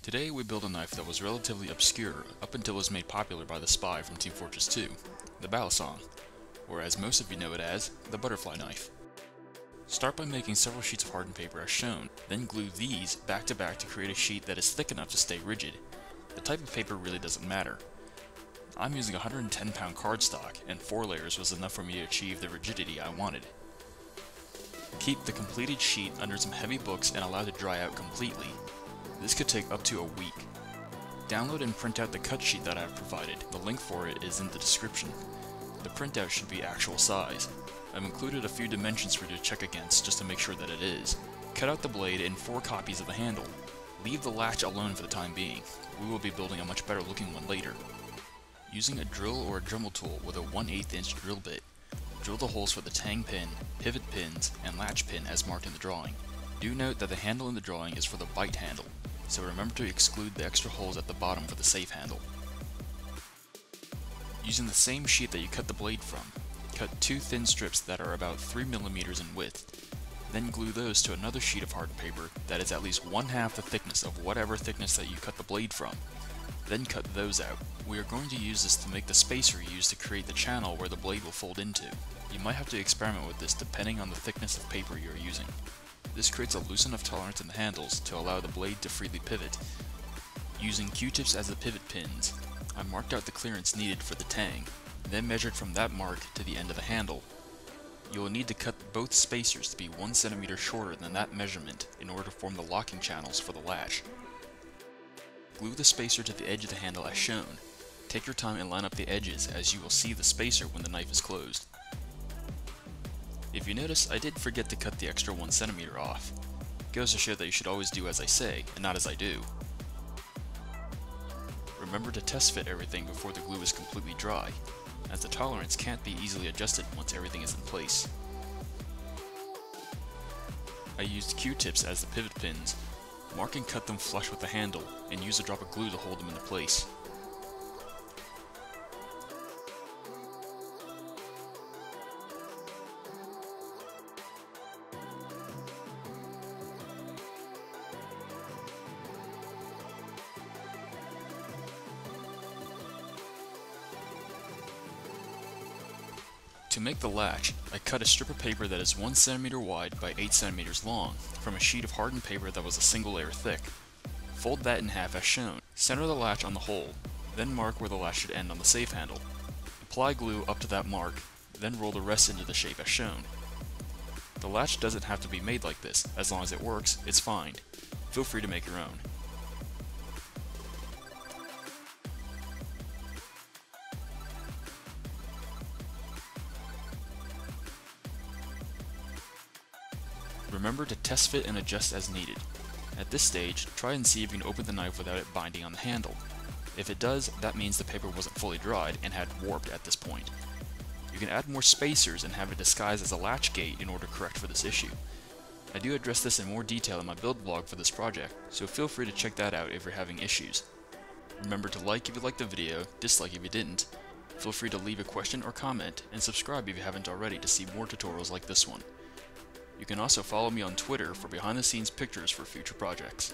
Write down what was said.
Today we build a knife that was relatively obscure up until it was made popular by the spy from Team Fortress 2, the Balisong, or as most of you know it as, the butterfly knife. Start by making several sheets of hardened paper as shown, then glue these back to back to create a sheet that is thick enough to stay rigid. The type of paper really doesn't matter. I'm using 110-pound cardstock, and 4 layers was enough for me to achieve the rigidity I wanted. Keep the completed sheet under some heavy books and allow it to dry out completely. This could take up to a week. Download and print out the cut sheet that I have provided. The link for it is in the description. The printout should be actual size. I've included a few dimensions for you to check against just to make sure that it is. Cut out the blade in 4 copies of the handle. Leave the latch alone for the time being. We will be building a much better looking one later. Using a drill or a Dremel tool with a 1/8 inch drill bit, drill the holes for the tang pin, pivot pins, and latch pin as marked in the drawing. Do note that the handle in the drawing is for the bite handle, so remember to exclude the extra holes at the bottom for the safe handle. Using the same sheet that you cut the blade from, cut 2 thin strips that are about 3 mm in width. Then glue those to another sheet of hardened paper that is at least 1/2 the thickness of whatever thickness that you cut the blade from. Then cut those out. We are going to use this to make the spacer used to create the channel where the blade will fold into. You might have to experiment with this depending on the thickness of paper you are using. This creates a loose enough tolerance in the handles to allow the blade to freely pivot. Using Q-tips as the pivot pins, I marked out the clearance needed for the tang, then measured from that mark to the end of the handle. You will need to cut both spacers to be 1 cm shorter than that measurement in order to form the locking channels for the latch. Glue the spacer to the edge of the handle as shown. Take your time and line up the edges as you will see the spacer when the knife is closed. If you notice, I did forget to cut the extra 1 cm off. Goes to show that you should always do as I say, and not as I do. Remember to test fit everything before the glue is completely dry, as the tolerance can't be easily adjusted once everything is in place. I used Q-tips as the pivot pins. Mark and cut them flush with the handle, and use a drop of glue to hold them into place. To make the latch, I cut a strip of paper that is 1 cm wide by 8 cm long from a sheet of hardened paper that was a single layer thick. Fold that in half as shown. Center the latch on the hole, then mark where the latch should end on the safe handle. Apply glue up to that mark, then roll the rest into the shape as shown. The latch doesn't have to be made like this. As long as it works, it's fine. Feel free to make your own. Remember to test fit and adjust as needed. At this stage, try and see if you can open the knife without it binding on the handle. If it does, that means the paper wasn't fully dried and had warped at this point. You can add more spacers and have it disguised as a latch gate in order to correct for this issue. I do address this in more detail in my build vlog for this project, so feel free to check that out if you're having issues. Remember to like if you liked the video, dislike if you didn't. Feel free to leave a question or comment, and subscribe if you haven't already to see more tutorials like this one. You can also follow me on Twitter for behind the scenes pictures for future projects.